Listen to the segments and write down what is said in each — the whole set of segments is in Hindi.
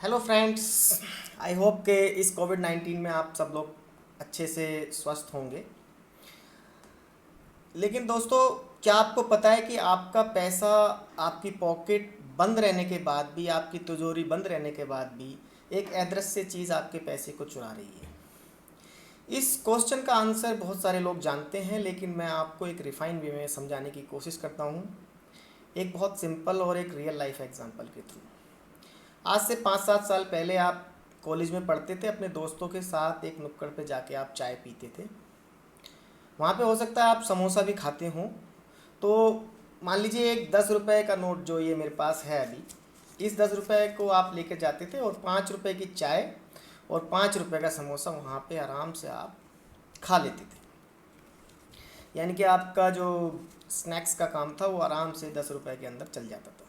हेलो फ्रेंड्स, आई होप के इस कोविड-19 में आप सब लोग अच्छे से स्वस्थ होंगे। लेकिन दोस्तों, क्या आपको पता है कि आपका पैसा आपकी पॉकेट बंद रहने के बाद भी, आपकी तिजोरी बंद रहने के बाद भी एक अदृश्य चीज़ आपके पैसे को चुरा रही है। इस क्वेश्चन का आंसर बहुत सारे लोग जानते हैं, लेकिन मैं आपको एक रिफाइन वे में समझाने की कोशिश करता हूँ, एक बहुत सिंपल और एक रियल लाइफ एग्जांपल के थ्रू। आज से 5-7 साल पहले आप कॉलेज में पढ़ते थे, अपने दोस्तों के साथ एक नुक्कड़ पे जाके आप चाय पीते थे। वहाँ पे हो सकता है आप समोसा भी खाते हों। तो मान लीजिए एक 10 रुपए का नोट जो ये मेरे पास है अभी, इस 10 रुपए को आप लेकर जाते थे और 5 रुपए की चाय और 5 रुपए का समोसा वहाँ पे आराम से आप खा लेते थे। यानी कि आपका जो स्नैक्स का काम था वो आराम से 10 रुपए के अंदर चल जाता था।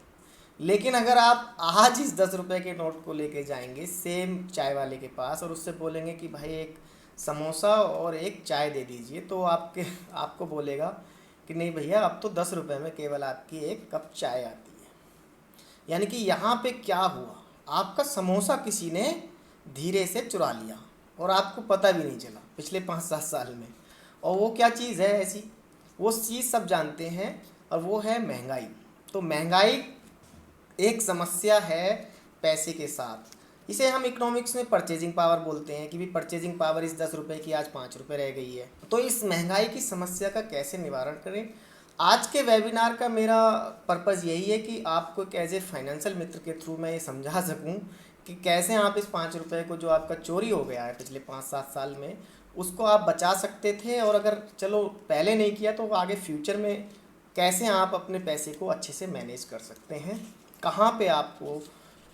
लेकिन अगर आप आज इस 10 रुपए के नोट को लेके जाएंगे सेम चाय वाले के पास और उससे बोलेंगे कि भाई एक समोसा और एक चाय दे दीजिए, तो आपको बोलेगा कि नहीं भैया, अब तो 10 रुपए में केवल आपकी एक कप चाय आती है। यानी कि यहाँ पे क्या हुआ, आपका समोसा किसी ने धीरे से चुरा लिया और आपको पता भी नहीं चला पिछले 5-7 साल में। और वो क्या चीज़ है ऐसी, वो चीज़ सब जानते हैं, और वो है महंगाई। तो महंगाई एक समस्या है पैसे के साथ। इसे हम इकोनॉमिक्स में परचेजिंग पावर बोलते हैं कि भी परचेजिंग पावर इस 10 रुपए की आज 5 रुपए रह गई है। तो इस महंगाई की समस्या का कैसे निवारण करें, आज के वेबिनार का मेरा पर्पज़ यही है कि आपको एक एज ए फाइनेंशियल मित्र के थ्रू मैं ये समझा सकूं कि कैसे आप इस 5 रुपए को जो आपका चोरी हो गया है पिछले 5-7 साल में, उसको आप बचा सकते थे। और अगर चलो पहले नहीं किया तो आगे फ्यूचर में कैसे आप अपने पैसे को अच्छे से मैनेज कर सकते हैं, कहाँ पे आपको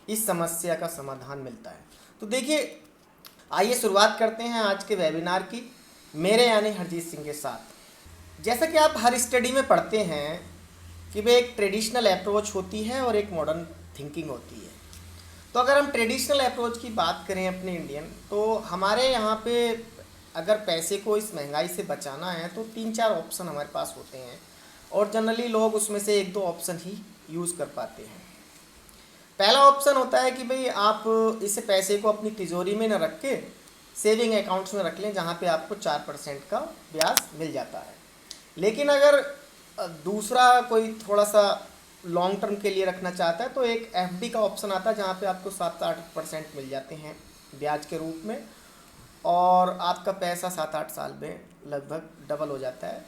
इस समस्या का समाधान मिलता है। तो देखिए, आइए शुरुआत करते हैं आज के वेबिनार की, मेरे यानी हरजीत सिंह के साथ। जैसा कि आप हर स्टडी में पढ़ते हैं कि भाई एक ट्रेडिशनल अप्रोच होती है और एक मॉडर्न थिंकिंग होती है। तो अगर हम ट्रेडिशनल अप्रोच की बात करें अपने इंडियन, तो हमारे यहाँ पे अगर पैसे को इस महंगाई से बचाना है तो 3-4 ऑप्शन हमारे पास होते हैं, और जनरली लोग उसमें से 1-2 ऑप्शन ही यूज़ कर पाते हैं। पहला ऑप्शन होता है कि भाई आप इस पैसे को अपनी तिजोरी में न रख के सेविंग अकाउंट्स में रख लें, जहाँ पे आपको 4% का ब्याज मिल जाता है। लेकिन अगर दूसरा कोई थोड़ा सा लॉन्ग टर्म के लिए रखना चाहता है तो एक एफडी का ऑप्शन आता है, जहाँ पे आपको 7-8% मिल जाते हैं ब्याज के रूप में, और आपका पैसा 7-8 साल में लगभग डबल हो जाता है।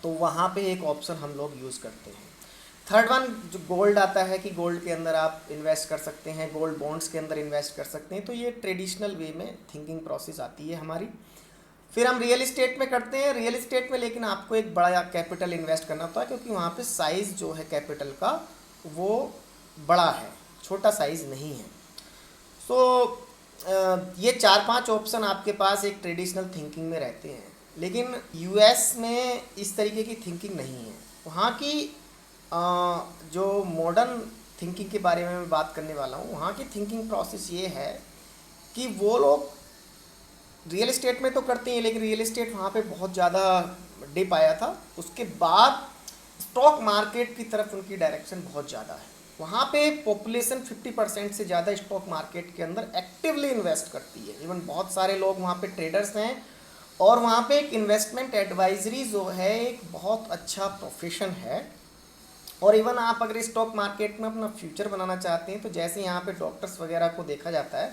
तो वहाँ पे एक ऑप्शन हम लोग यूज़ करते हैं। थर्ड वन जो गोल्ड आता है कि गोल्ड के अंदर आप इन्वेस्ट कर सकते हैं, गोल्ड बॉन्ड्स के अंदर इन्वेस्ट कर सकते हैं। तो ये ट्रेडिशनल वे में थिंकिंग प्रोसेस आती है हमारी। फिर हम रियल इस्टेट में करते हैं। रियल इस्टेट में लेकिन आपको एक बड़ा कैपिटल इन्वेस्ट करना होता है, क्योंकि वहाँ पे साइज़ जो है कैपिटल का वो बड़ा है, छोटा साइज़ नहीं है। सो ये 4-5 ऑप्शन आपके पास एक ट्रेडिशनल थिंकिंग में रहते हैं। लेकिन यूएस में इस तरीके की थिंकिंग नहीं है। वहाँ की जो मॉडर्न थिंकिंग के बारे में मैं बात करने वाला हूँ, वहाँ की थिंकिंग प्रोसेस ये है कि वो लोग रियल इस्टेट में तो करते हैं, लेकिन रियल इस्टेट वहाँ पे बहुत ज़्यादा डिप आया था। उसके बाद स्टॉक मार्केट की तरफ उनकी डायरेक्शन बहुत ज़्यादा है। वहाँ पे पॉपुलेशन 50% से ज़्यादा स्टॉक मार्केट के अंदर एक्टिवली इन्वेस्ट करती है। इवन बहुत सारे लोग वहाँ पे ट्रेडर्स हैं, और वहाँ पे एक इन्वेस्टमेंट एडवाइजरी जो है एक बहुत अच्छा प्रोफेशन है। और इवन आप अगर स्टॉक मार्केट में अपना फ्यूचर बनाना चाहते हैं तो जैसे यहाँ पे डॉक्टर्स वगैरह को देखा जाता है,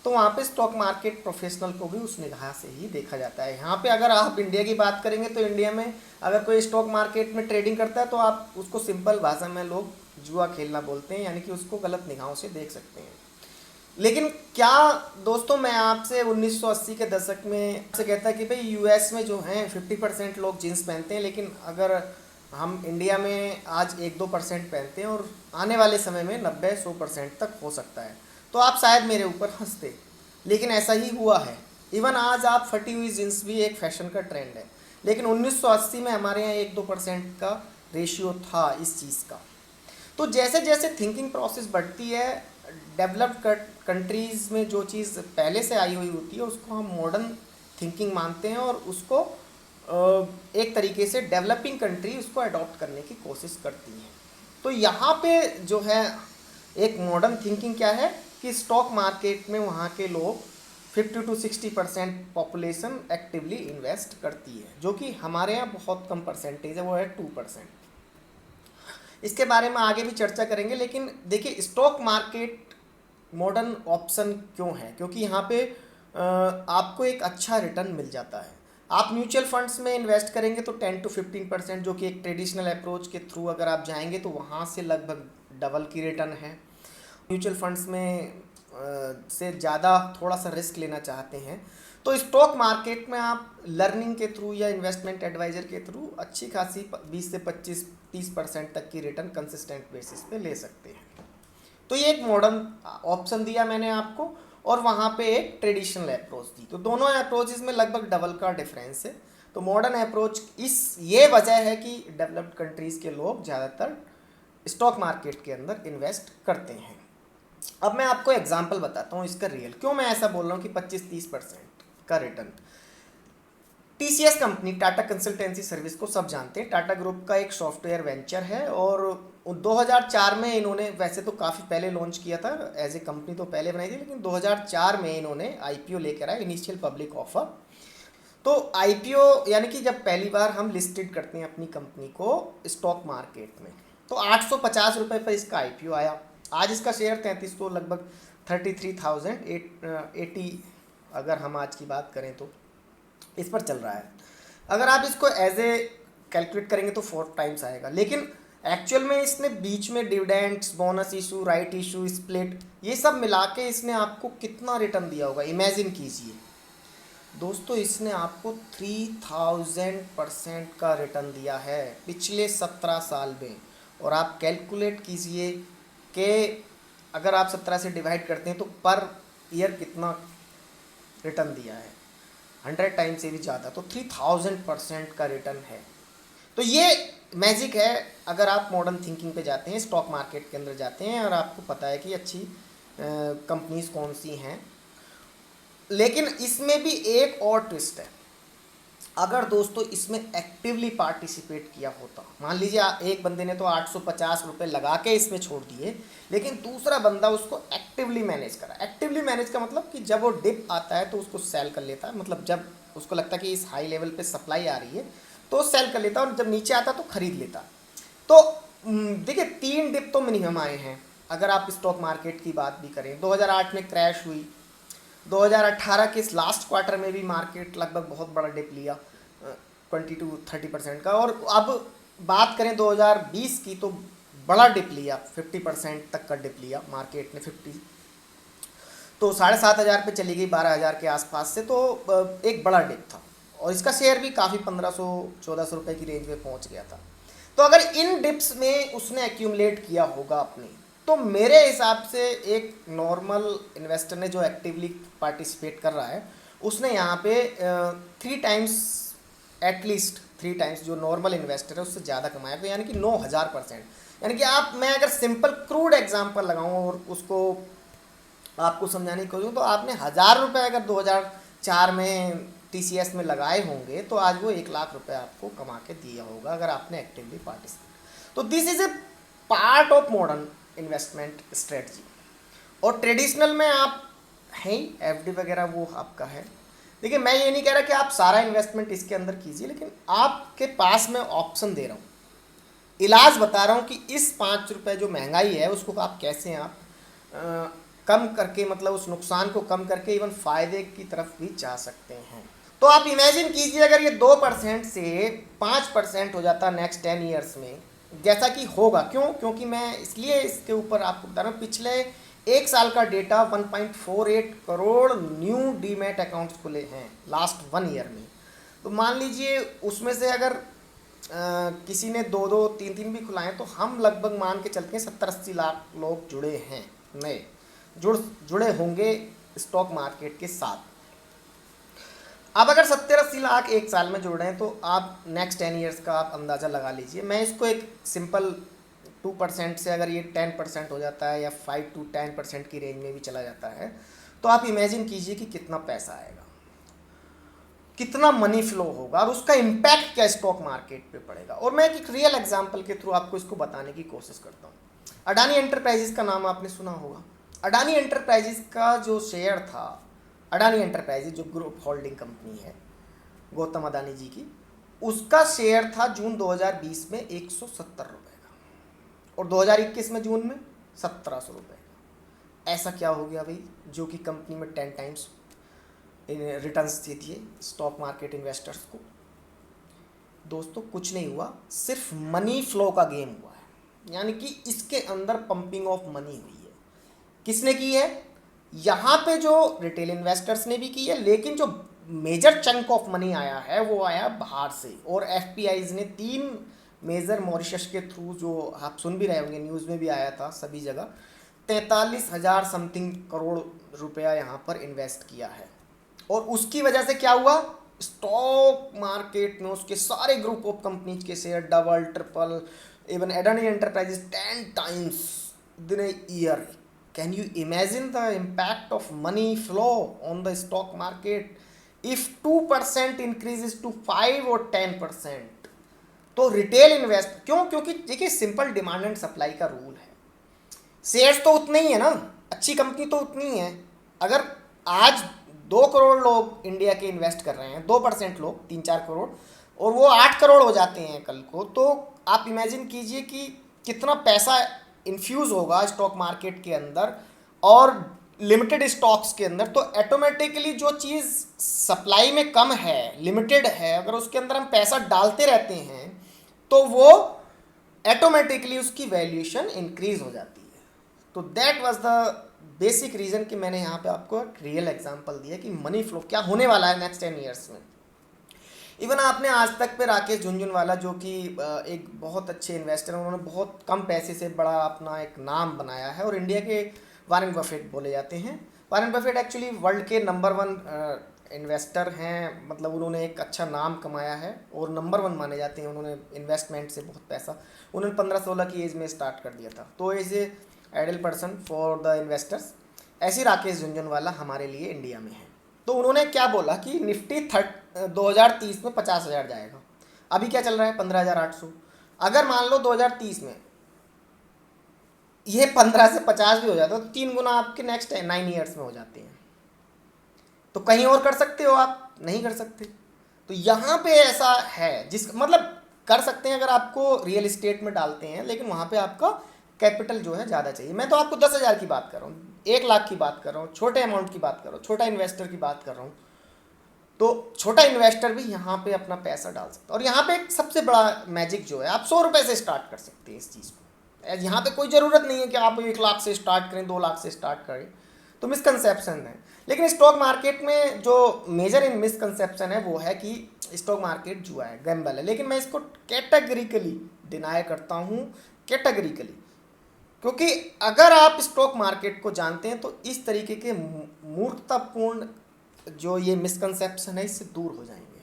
तो वहाँ पे स्टॉक मार्केट प्रोफेशनल को भी उस निगाह से ही देखा जाता है। यहाँ पे अगर आप इंडिया की बात करेंगे तो इंडिया में अगर कोई स्टॉक मार्केट में ट्रेडिंग करता है तो आप उसको सिंपल भाषा में लोग जुआ खेलना बोलते हैं, यानी कि उसको गलत निगाहों से देख सकते हैं। लेकिन क्या दोस्तों, मैं आपसे 1980 के दशक में से कहता कि भाई यूएस में जो हैं 50% लोग जीन्स पहनते हैं, लेकिन अगर हम इंडिया में आज 1-2% पहनते हैं, और आने वाले समय में 90-100% तक हो सकता है, तो आप शायद मेरे ऊपर हंसते। लेकिन ऐसा ही हुआ है। इवन आज आप फटी हुई जीन्स भी एक फैशन का ट्रेंड है, लेकिन 1980 में हमारे यहाँ 1-2% का रेशियो था इस चीज़ का। तो जैसे जैसे थिंकिंग प्रोसेस बढ़ती है, डेवलप्ड कंट्रीज़ में जो चीज़ पहले से आई हुई होती है उसको हम मॉडर्न थिंकिंग मानते हैं, और उसको एक तरीके से डेवलपिंग कंट्री उसको अडॉप्ट करने की कोशिश करती है। तो यहाँ पे जो है एक मॉडर्न थिंकिंग क्या है कि स्टॉक मार्केट में वहाँ के लोग 50 to 60% पॉपुलेशन एक्टिवली इन्वेस्ट करती है, जो कि हमारे यहाँ बहुत कम परसेंटेज है, वो है 2%। इसके बारे में आगे भी चर्चा करेंगे। लेकिन देखिए स्टॉक मार्केट मॉडर्न ऑप्शन क्यों है, क्योंकि यहाँ पे आपको एक अच्छा रिटर्न मिल जाता है। आप म्यूचुअल फंड्स में इन्वेस्ट करेंगे तो 10 to 15%, जो कि एक ट्रेडिशनल अप्रोच के थ्रू अगर आप जाएंगे तो वहाँ से लगभग डबल की रिटर्न है। म्यूचुअल फंड्स में से ज़्यादा थोड़ा सा रिस्क लेना चाहते हैं तो स्टॉक मार्केट में आप लर्निंग के थ्रू या इन्वेस्टमेंट एडवाइज़र के थ्रू अच्छी खासी 20 से 25-30% तक की रिटर्न कंसिस्टेंट बेसिस पे ले सकते हैं। तो ये एक मॉडर्न ऑप्शन दिया मैंने आपको, और वहाँ पे एक ट्रेडिशनल अप्रोच दी। तो दोनों अप्रोचेस में लगभग डबल का डिफरेंस है। तो मॉडर्न अप्रोच ये वजह है कि डेवलप्ड कंट्रीज़ के लोग ज़्यादातर स्टॉक मार्केट के अंदर इन्वेस्ट करते हैं। अब मैं आपको एग्जांपल बताता हूँ इसका रियल, क्यों मैं ऐसा बोल रहा हूँ कि 25-30% का return. TCS company, Tata consultancy service को सब जानते हैं, टाटा ग्रुप का एक सॉफ्टवेयर वेंचर है, और 2004 में इन्होंने, वैसे तो काफ़ी पहले लॉन्च किया था, एज ए कंपनी तो पहले बनाई थी, लेकिन 2004 में इन्होंने आईपीओ लेकर आए, इनिशियल पब्लिक ऑफर। तो आईपीओ यानी कि जब पहली बार हम लिस्टेड करते हैं अपनी कंपनी को स्टॉक मार्केट में, तो 850 रुपये पर इसका आईपीओ आया। आज इसका शेयर 33, तो लगभग 33,080 अगर हम आज की बात करें तो इस पर चल रहा है। अगर आप इसको एज ए कैलकुलेट करेंगे तो 4 टाइम्स आएगा, लेकिन एक्चुअल में इसने बीच में dividends, bonus issue, right issue, split, ये सब मिला के इसने आपको कितना रिटर्न दिया होगा, इमेजिन कीजिए दोस्तों। इसने आपको 3000% का रिटर्न दिया है पिछले 17 साल में। और आप कैलकुलेट कीजिए कि अगर आप 17 से डिवाइड करते हैं तो पर ईयर कितना रिटर्न दिया है, 100 टाइम से भी ज़्यादा, तो 3000% का रिटर्न है। तो ये मैजिक है अगर आप मॉडर्न थिंकिंग पे जाते हैं, स्टॉक मार्केट के अंदर जाते हैं और आपको पता है कि अच्छी कंपनीज कौन सी हैं। लेकिन इसमें भी एक और ट्विस्ट है, अगर दोस्तों इसमें एक्टिवली पार्टिसिपेट किया होता, मान लीजिए एक बंदे ने तो 850 रुपये लगा के इसमें छोड़ दिए, लेकिन दूसरा बंदा उसको एक्टिवली मैनेज करा। एक्टिवली मैनेज का मतलब कि जब वो डिप आता है तो उसको सेल कर लेता है, मतलब जब उसको लगता है कि इस हाई लेवल पे सप्लाई आ रही है तो सेल कर लेता है, और जब नीचे आता तो खरीद लेता। तो देखिए 3 डिप तो मिनिमम आए हैं। अगर आप स्टॉक मार्केट की बात भी करें, 2008 में क्रैश हुई, 2018 के इस लास्ट क्वार्टर में भी मार्केट लगभग बहुत बड़ा डिप लिया 20 to 30% का, और अब बात करें 2020 की तो बड़ा डिप लिया, 50% तक का डिप लिया मार्केट ने, 50, तो 7,500 पे चली गई 12,000 के आसपास से, तो एक बड़ा डिप था, और इसका शेयर भी काफ़ी 1500-1400 रुपये की रेंज में पहुंच गया था। तो अगर इन डिप्स में उसने एक्यूमुलेट किया होगा अपने, तो मेरे हिसाब से एक नॉर्मल इन्वेस्टर ने जो एक्टिवली पार्टिसिपेट कर रहा है उसने यहाँ पे 3 टाइम्स, एटलीस्ट 3 टाइम्स जो नॉर्मल इन्वेस्टर है उससे ज़्यादा कमाया, तो यानी कि 9000%। यानी कि आप, मैं अगर सिंपल क्रूड एग्जांपल लगाऊं और उसको आपको समझाने की कोशिश, तो आपने 1000 रुपये अगर 2004 में टीसीएस में लगाए होंगे तो आज वो 1 लाख रुपए आपको कमा के दिया होगा अगर आपने एक्टिवली पार्टिसिपेट। तो this is a part of modern investment strategy. और ट्रेडिशनल में आप हैं ही, एफडी वगैरह वो आपका है। देखिए मैं ये नहीं कह रहा कि आप सारा इन्वेस्टमेंट इसके अंदर कीजिए, लेकिन आपके पास मैं ऑप्शन दे रहा हूँ, इलाज बता रहा हूँ कि इस 5 रुपये जो महंगाई है उसको आप कैसे आप कम करके, मतलब उस नुकसान को कम करके इवन फ़ायदे की तरफ भी जा सकते हैं। तो आप इमेजिन कीजिए अगर ये 2% से 5% हो जाता नेक्स्ट 10 ईयर्स में, जैसा कि होगा। क्योंकि मैं इसलिए इसके ऊपर आपको बता रहा हूँ, पिछले 1 साल का data 1.48 crore new demat accounts खुले हैं लास्ट 1 ईयर में। तो मान लीजिए उसमें से अगर किसी ने 2-2, 3-3 भी खुलाएं, तो हम लगभग मान के चलते हैं 70-80 लाख लोग जुड़े हैं, नए जुड़े होंगे स्टॉक मार्केट के साथ। अब अगर 70-80 लाख 1 साल में जुड़ रहे हैं, तो आप नेक्स्ट 10 ईयर्स का आप अंदाज़ा लगा लीजिए। मैं इसको एक सिंपल 2% से अगर ये 10% हो जाता है या 5 to 10% की रेंज में भी चला जाता है, तो आप इमेजिन कीजिए कि कितना पैसा आएगा, कितना मनी फ्लो होगा, और उसका इम्पैक्ट क्या स्टॉक मार्केट पे पड़ेगा। और मैं एक रियल एग्जांपल के थ्रू आपको इसको बताने की कोशिश करता हूँ। अडानी एंटरप्राइजेस का नाम आपने सुना होगा, अडानी एंटरप्राइजेज का जो शेयर था, अडानी एंटरप्राइजेज जो ग्रुप होल्डिंग कंपनी है गौतम अडानी जी की, उसका शेयर था जून 2020 में 170 रुपये का, और 2021 में जून में 1700 रुपये का। ऐसा क्या हो गया भाई, जो कि कंपनी में 10 टाइम्स रिटर्न्स दे दिए स्टॉक मार्केट इन्वेस्टर्स को। दोस्तों कुछ नहीं हुआ, सिर्फ मनी फ्लो का गेम हुआ है, यानी कि इसके अंदर पंपिंग ऑफ मनी हुई है। किसने की है? यहाँ पे जो रिटेल इन्वेस्टर्स ने भी की है, लेकिन जो मेजर चंक ऑफ मनी आया है वो आया बाहर से। और एफपीआईज ने 3 मेजर मॉरिशस के थ्रू, जो आप सुन भी रहे होंगे, न्यूज़ में भी आया था सभी जगह, 43,000 समथिंग करोड़ रुपया यहाँ पर इन्वेस्ट किया है। और उसकी वजह से क्या हुआ, स्टॉक मार्केट में उसके सारे ग्रुप ऑफ कंपनीज के share double triple, even Adani Enterprises 10 times in a year. Can you imagine the impact of money flow on the stock market if 2% increases to 5 और 10%? तो रिटेल इन्वेस्ट क्यों? क्योंकि देखिए सिंपल डिमांड एंड सप्लाई का रूल है। शेयर्स तो उतने ही है ना, अच्छी कंपनी तो उतनी ही है। अगर आज 2 करोड़ लोग इंडिया के इन्वेस्ट कर रहे हैं, 2% लोग 3-4 करोड़, और वो 8 करोड़ हो जाते हैं कल को, तो आप इमेजिन कीजिए कि कितना पैसा इन्फ्यूज़ होगा स्टॉक मार्केट के अंदर और लिमिटेड स्टॉक्स के अंदर। तो ऑटोमेटिकली जो चीज़ सप्लाई में कम है, लिमिटेड है, अगर उसके अंदर हम पैसा डालते रहते हैं तो वो ऑटोमेटिकली उसकी वैल्यूएशन इंक्रीज हो जाती है। तो that was the basic reason कि मैंने यहाँ पे आपको एक रियल एग्जांपल दिया कि मनी फ्लो क्या होने वाला है नेक्स्ट 10 ईयर्स में। इवन आपने आज तक पे राकेश झुनझुनवाला, जो कि एक बहुत अच्छे इन्वेस्टर हैं, उन्होंने बहुत कम पैसे से बड़ा अपना एक नाम बनाया है और इंडिया के वॉरेन बफेट बोले जाते हैं। वॉरेन बफेट एक्चुअली वर्ल्ड के नंबर 1 इन्वेस्टर हैं, मतलब उन्होंने एक अच्छा नाम कमाया है और नंबर 1 माने जाते हैं। उन्होंने इन्वेस्टमेंट से बहुत पैसा, उन्होंने 15-16 की एज में स्टार्ट कर दिया था। तो as a ideal person for the investors, ऐसी राकेश झुनझुनवाला हमारे लिए इंडिया में है। तो उन्होंने क्या बोला कि निफ्टी 2030 में 50,000 जाएगा। अभी क्या चल रहा है, 15,800। अगर मान लो 2030 में ये 15 से 50 भी हो जाता है तो 3 गुना आपके नेक्स्ट 9 ईयर्स में हो जाते हैं। तो कहीं और कर सकते हो आप? नहीं कर सकते। तो यहाँ पे ऐसा है, जिस मतलब कर सकते हैं अगर आपको रियल इस्टेट में डालते हैं, लेकिन वहाँ पे आपका कैपिटल जो है ज़्यादा चाहिए। मैं तो आपको 10,000 की बात कर रहा हूँ, 1 लाख की बात कर रहा हूँ, छोटे अमाउंट की बात कर रहा हूँ, छोटा इन्वेस्टर की बात कर रहा हूँ। तो छोटा इन्वेस्टर भी यहाँ पे अपना पैसा डाल सकता है। और यहाँ पे एक सबसे बड़ा मैजिक जो है, आप 100 रुपये से स्टार्ट कर सकते हैं इस चीज़ को। यहाँ पे कोई ज़रूरत नहीं है कि आप 1 लाख से स्टार्ट करें, 2 लाख से स्टार्ट करें, तो मिसकंसेप्शन है। लेकिन स्टॉक मार्केट में जो मेजर इन मिसकंसेप्शन है वो है कि स्टॉक मार्केट जुआ है, गैम्बल है। लेकिन मैं इसको कैटेगरिकली डिनाई करता हूँ, कैटेगरिकली, क्योंकि अगर आप स्टॉक मार्केट को जानते हैं तो इस तरीके के मूर्खतापूर्ण जो ये मिसकंसेप्शन है इससे दूर हो जाएंगे।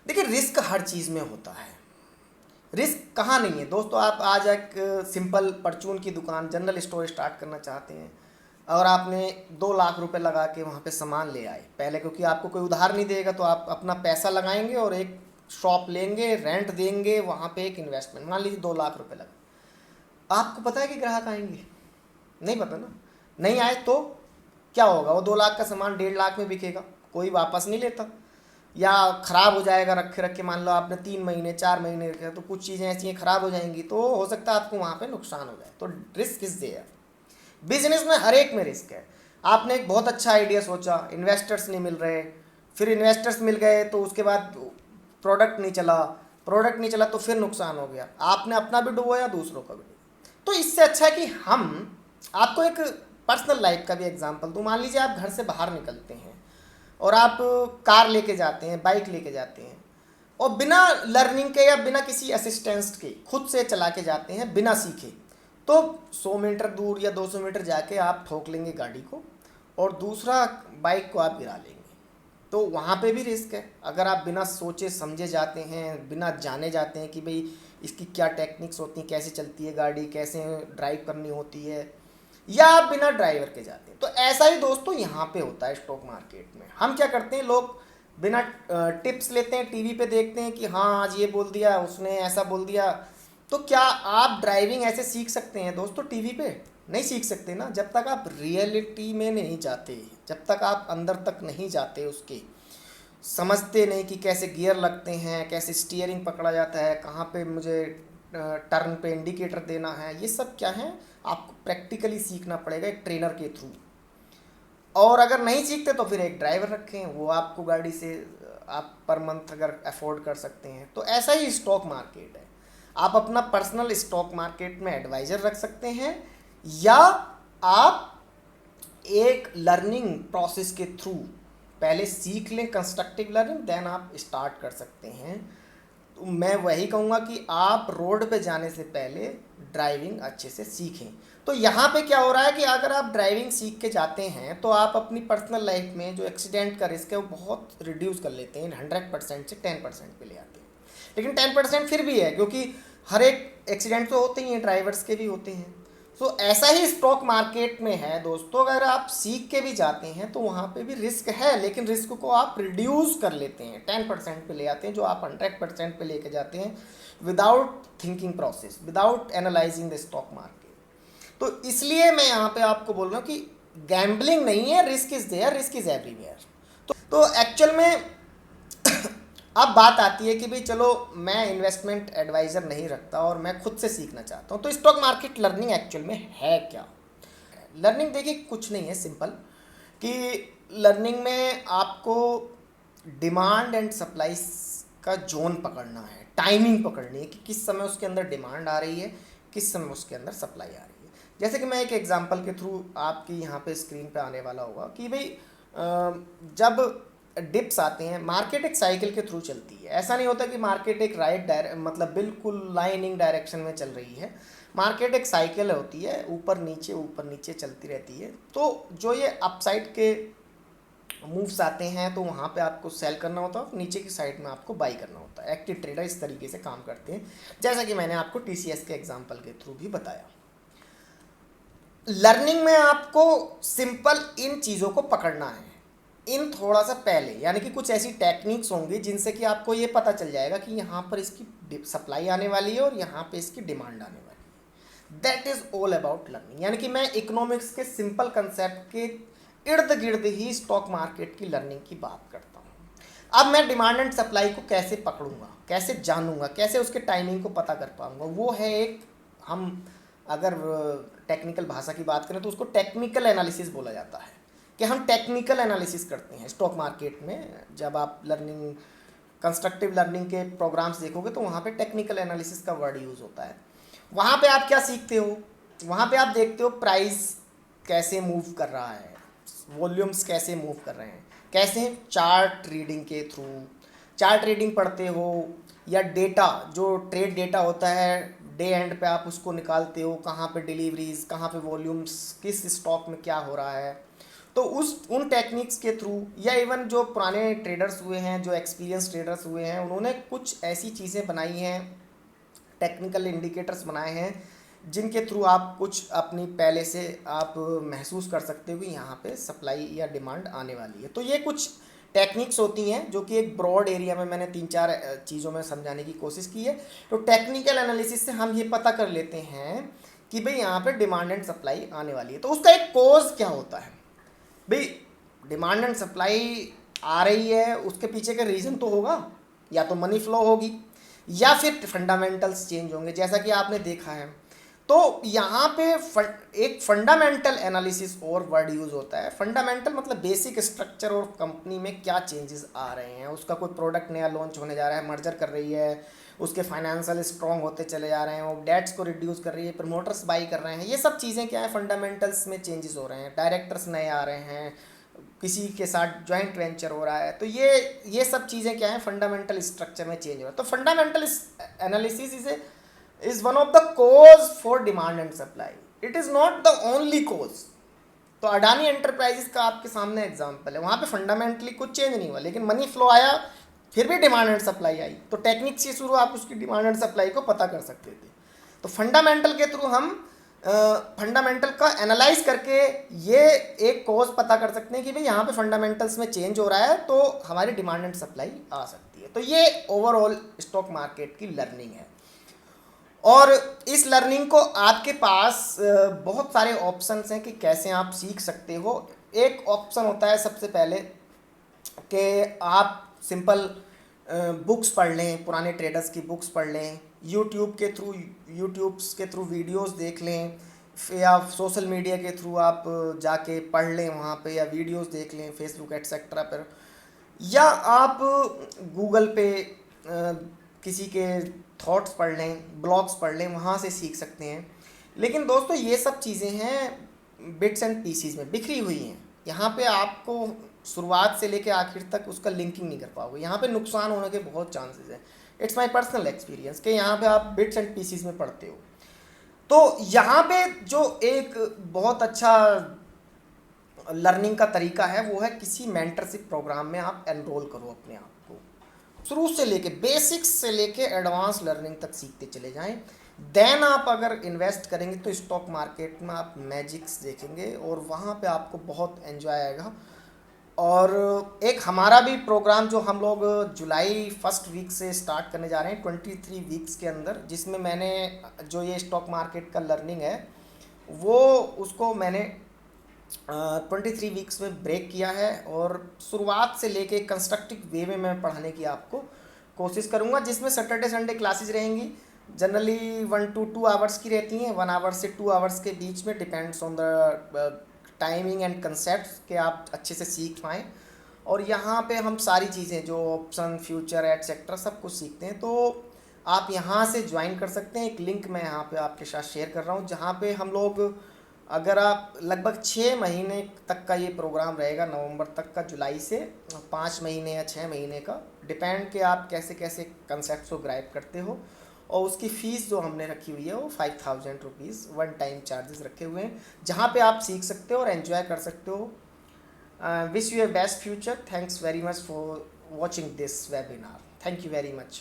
देखिए रिस्क हर चीज़ में होता है, रिस्क कहाँ नहीं है दोस्तों। आप आज एक सिंपल परचून की दुकान, जनरल स्टोर स्टार्ट करना चाहते हैं और आपने 2 लाख रुपए लगा के वहाँ पे सामान ले आए पहले, क्योंकि आपको कोई उधार नहीं देगा, तो आप अपना पैसा लगाएंगे और एक शॉप लेंगे, रेंट देंगे, वहाँ पे एक इन्वेस्टमेंट, मान लीजिए 2 लाख रुपए लगा। आपको पता है कि ग्राहक आएंगे? नहीं पता ना। नहीं आए तो क्या होगा, वो 2 लाख का सामान 1.5 लाख में बिकेगा, कोई वापस नहीं लेता, या ख़राब हो जाएगा रखे रखे। मान लो आपने 3 महीने 4 महीने रखे तो कुछ चीज़ें ऐसी हैं ख़राब हो जाएंगी, तो हो सकता है आपको वहाँ पे नुकसान हो जाए। तो रिस्क इज देयर, बिजनेस में हर एक में रिस्क है। आपने एक बहुत अच्छा आइडिया सोचा, इन्वेस्टर्स नहीं मिल रहे, फिर इन्वेस्टर्स मिल गए तो उसके बाद प्रोडक्ट नहीं चला, प्रोडक्ट नहीं चला तो फिर नुकसान हो गया, आपने अपना भी डुबोया, दूसरों का भी डुबोया। तो इससे अच्छा है कि हम आपको एक पर्सनल लाइफ का भी एग्जांपल दूँ। मान लीजिए आप घर से बाहर निकलते हैं और आप कार लेके जाते हैं, बाइक लेके जाते हैं, और बिना लर्निंग के या बिना किसी असिस्टेंस के खुद से चला के जाते हैं बिना सीखे, तो 100 मीटर दूर या 200 मीटर जाके आप ठोक लेंगे गाड़ी को और दूसरा बाइक को आप गिरा लेंगे। तो वहाँ पे भी रिस्क है। अगर आप बिना सोचे समझे जाते हैं, बिना जाने जाते हैं कि भाई इसकी क्या टेक्निक्स होती हैं, कैसे चलती है गाड़ी, कैसे ड्राइव करनी होती है, या आप बिना ड्राइवर के जाते हैं, तो ऐसा ही दोस्तों यहाँ पे होता है स्टॉक मार्केट में। हम क्या करते हैं, लोग बिना टिप्स लेते हैं, टीवी पे देखते हैं कि हाँ आज ये बोल दिया, उसने ऐसा बोल दिया। तो क्या आप ड्राइविंग ऐसे सीख सकते हैं दोस्तों टीवी पे? नहीं सीख सकते ना जब तक आप रियलिटी में नहीं जाते, जब तक आप अंदर तक नहीं जाते, उसके समझते नहीं कि कैसे गियर लगते हैं, कैसे स्टीयरिंग पकड़ा जाता है, कहाँ पे मुझे टर्न पे इंडिकेटर देना है, ये सब क्या है आपको प्रैक्टिकली सीखना पड़ेगा एक ट्रेनर के थ्रू। और अगर नहीं सीखते तो फिर एक ड्राइवर रखें, वो आपको गाड़ी से आप पर मंथ अगर अफोर्ड कर सकते हैं। तो ऐसा ही स्टॉक मार्केट है, आप अपना पर्सनल स्टॉक मार्केट में एडवाइज़र रख सकते हैं, या आप एक लर्निंग प्रोसेस के थ्रू पहले सीख लें, कंस्ट्रक्टिव लर्निंग, देन आप स्टार्ट कर सकते हैं। तो मैं वही कहूँगा कि आप रोड पे जाने से पहले ड्राइविंग अच्छे से सीखें। तो यहाँ पे क्या हो रहा है कि अगर आप ड्राइविंग सीख के जाते हैं तो आप अपनी पर्सनल लाइफ में जो एक्सीडेंट का रिस्क है वो बहुत रिड्यूस कर लेते हैं, 100% से 10% पे ले आते हैं। लेकिन 10% फिर भी है, क्योंकि हर एक एक्सीडेंट तो होते ही हैं, ड्राइवर्स के भी होते हैं। सो ऐसा ही स्टॉक मार्केट में है दोस्तों, अगर आप सीख के भी जाते हैं तो वहाँ पे भी रिस्क है, लेकिन रिस्क को आप रिड्यूस कर लेते हैं, 10% पे ले आते हैं, जो आप 100% पे लेके जाते हैं without thinking process, without analysing the stock market. तो इसलिए मैं यहाँ पे आपको बोल रहा हूँ कि गैम्बलिंग नहीं है, risk is there, risk is everywhere. तो एक्चुअल में अब बात आती है कि भाई चलो मैं इन्वेस्टमेंट एडवाइज़र नहीं रखता और मैं खुद से सीखना चाहता हूँ, तो स्टॉक मार्केट लर्निंग एक्चुअल में है क्या? लर्निंग देखिए कुछ नहीं है, सिंपल कि लर्निंग में आपको डिमांड एंड सप्लाई का जोन पकड़ना है, टाइमिंग पकड़नी है कि किस समय उसके अंदर डिमांड आ रही है, किस समय उसके अंदर सप्लाई आ रही है। जैसे कि मैं एक एग्जांपल के थ्रू आपकी यहाँ पे स्क्रीन पे आने वाला होगा कि भाई जब डिप्स आते हैं, मार्केट एक साइकिल के थ्रू चलती है। ऐसा नहीं होता कि मार्केट एक मतलब बिल्कुल लाइनिंग डायरेक्शन में चल रही है। मार्केट एक साइकिल होती है, ऊपर नीचे चलती रहती है। तो जो ये अपसाइड के मूव्स आते हैं तो वहाँ पे आपको सेल करना होता है, नीचे की साइड में आपको बाई करना होता है। एक्टिव ट्रेडर इस तरीके से काम करते हैं, जैसा कि मैंने आपको TCS के एग्जाम्पल के थ्रू भी बताया। लर्निंग में आपको सिंपल इन चीज़ों को पकड़ना है, इन थोड़ा सा पहले, यानी कि कुछ ऐसी टेक्निक्स होंगी जिनसे कि आपको ये पता चल जाएगा कि यहाँ पर इसकी सप्लाई आने वाली है और यहाँ पे इसकी डिमांड आने वाली है। That is all about learning. यानी कि मैं इकोनॉमिक्स के सिंपल कंसेप्ट के इर्द गिर्द ही स्टॉक मार्केट की लर्निंग की बात करता हूँ। अब मैं डिमांड एंड सप्लाई को कैसे पकड़ूंगा, कैसे जानूंगा, कैसे उसके टाइमिंग को पता कर पाऊंगा, वो है एक, हम अगर टेक्निकल भाषा की बात करें तो उसको टेक्निकल एनालिसिस बोला जाता है, कि हम टेक्निकल एनालिसिस करते हैं स्टॉक मार्केट में। जब आप लर्निंग, कंस्ट्रक्टिव लर्निंग के प्रोग्राम्स देखोगे तो वहाँ पे टेक्निकल एनालिसिस का वर्ड यूज़ होता है। वहाँ पे आप क्या सीखते हो, वहाँ पे आप देखते हो प्राइस कैसे मूव कर रहा है, वॉल्यूम्स कैसे मूव कर रहे हैं, कैसे चार्ट रीडिंग के थ्रू, चार्ट रीडिंग पढ़ते हो, या डेटा जो ट्रेड डेटा होता है डे एंड पे आप उसको निकालते हो, कहाँ पे डिलीवरीज, कहाँ पे वॉल्यूम्स, किस स्टॉक में क्या हो रहा है। तो उन टेक्निक्स के थ्रू, या इवन जो पुराने ट्रेडर्स हुए हैं, जो एक्सपीरियंस ट्रेडर्स हुए हैं, उन्होंने कुछ ऐसी चीज़ें बनाई हैं, टेक्निकल इंडिकेटर्स बनाए हैं जिनके थ्रू आप कुछ अपनी पहले से आप महसूस कर सकते हो कि यहाँ पे सप्लाई या डिमांड आने वाली है। तो ये कुछ टेक्निक्स होती हैं जो कि एक ब्रॉड एरिया में मैंने 3-4 चीज़ों में समझाने की कोशिश की है। तो टेक्निकल एनालिसिस से हम ये पता कर लेते हैं कि भाई यहाँ पे डिमांड एंड सप्लाई आने वाली है। तो उसका एक कॉज क्या होता है, भाई डिमांड एंड सप्लाई आ रही है, उसके पीछे का रीज़न तो होगा, या तो मनी फ्लो होगी या फिर फंडामेंटल्स चेंज होंगे, जैसा कि आपने देखा है। तो यहाँ पे एक फंडामेंटल एनालिसिस और वर्ड यूज़ होता है। फंडामेंटल मतलब बेसिक स्ट्रक्चर और कंपनी में क्या चेंजेस आ रहे हैं, उसका कोई प्रोडक्ट नया लॉन्च होने जा रहा है, मर्जर कर रही है, उसके फाइनेंशियल स्ट्रॉन्ग होते चले जा रहे हैं, वो डेट्स को रिड्यूस कर रही है, प्रमोटर्स बाई कर रहे हैं, ये सब चीज़ें क्या है, फंडामेंटल्स में चेंजेस हो रहे हैं, डायरेक्टर्स नए आ रहे हैं, किसी के साथ जॉइंट वेंचर हो रहा है। तो ये सब चीज़ें क्या है, फंडामेंटल स्ट्रक्चर में चेंज हो रहा है। तो fundamental analysis is one of the cause for demand and supply. It is not the only cause. तो अडानी एंटरप्राइजेस का आपके सामने एग्जांपल है, वहाँ पे फंडामेंटली कुछ चेंज नहीं हुआ, लेकिन मनी फ्लो आया, फिर भी डिमांड एंड सप्लाई आई। तो टेक्निक से शुरू आप उसकी डिमांड एंड सप्लाई को पता कर सकते थे। तो फंडामेंटल के थ्रू हम फंडामेंटल का एनालाइज करके ये एक कॉज पता कर सकते हैं कि भाई यहाँ पे फंडामेंटल्स में चेंज हो रहा है, तो हमारी डिमांड एंड सप्लाई आ सकती है। तो ये ओवरऑल स्टॉक मार्केट की लर्निंग है। और इस लर्निंग को आपके पास बहुत सारे ऑप्शंस हैं कि कैसे आप सीख सकते हो। एक ऑप्शन होता है सबसे पहले कि आप सिंपल बुक्स पढ़ लें, पुराने ट्रेडर्स की बुक्स पढ़ लें, यूट्यूब्स के थ्रू वीडियोस देख लें, या सोशल मीडिया के थ्रू आप जाके पढ़ लें वहाँ पे, या वीडियोस देख लें फेसबुक एट्सेट्रा पर, या आप गूगल पे किसी के थॉट्स पढ़ लें, ब्लॉग्स पढ़ लें, वहाँ से सीख सकते हैं। लेकिन दोस्तों ये सब चीज़ें हैं बिट्स एंड पीसीज में बिखरी हुई हैं। यहाँ पे आपको शुरुआत से लेकर आखिर तक उसका लिंकिंग नहीं कर पाओगे। यहाँ पे नुकसान होने के बहुत चांसेस हैं। इट्स माय पर्सनल एक्सपीरियंस कि यहाँ पे आप बिट्स एंड पीसीज में पढ़ते हो। तो यहाँ पे जो एक बहुत अच्छा लर्निंग का तरीका है वो है किसी मेंटरशिप प्रोग्राम में आप एनरोल करो अपने आप को। शुरू से लेके बेसिक्स से लेके एडवांस लर्निंग तक सीखते चले जाएं। देन आप अगर इन्वेस्ट करेंगे तो स्टॉक मार्केट में आप मैजिक्स देखेंगे और वहाँ पे आपको बहुत एंजॉय आएगा। और एक हमारा भी प्रोग्राम जो हम लोग जुलाई फर्स्ट वीक से स्टार्ट करने जा रहे हैं 23 वीक्स के अंदर, जिसमें मैंने जो ये स्टॉक मार्केट का लर्निंग है वो उसको मैंने 23 वीक्स में ब्रेक किया है। और शुरुआत से लेके कंस्ट्रक्टिव वे में मैं पढ़ाने की आपको कोशिश करूँगा, जिसमें सैटरडे संडे क्लासेस रहेंगी। जनरली 1 to 2 आवर्स की रहती हैं, 1 आवर से 2 आवर्स के बीच में, depends on the timing and concept के आप अच्छे से सीख पाएँ। और यहाँ पे हम सारी चीज़ें जो ऑप्शन फ्यूचर एटसेट्रा सब कुछ सीखते हैं। तो आप यहाँ से ज्वाइन कर सकते हैं। एक लिंक मैं यहाँ पे आपके साथ शेयर कर रहा हूँ, जहाँ पे हम लोग, अगर आप लगभग 6 महीने तक का ये प्रोग्राम रहेगा, नवंबर तक का, जुलाई से 5 महीने या 6 महीने का, डिपेंड कि आप कैसे कैसे कंसेप्ट को ग्राइब करते हो। और उसकी फ़ीस जो हमने रखी हुई है वो 5000 रुपीज़ वन टाइम चार्जेस रखे हुए हैं, जहाँ पे आप सीख सकते हो और एंजॉय कर सकते हो। Wish U A best future. Thanks very much for watching this webinar. Thank you very much.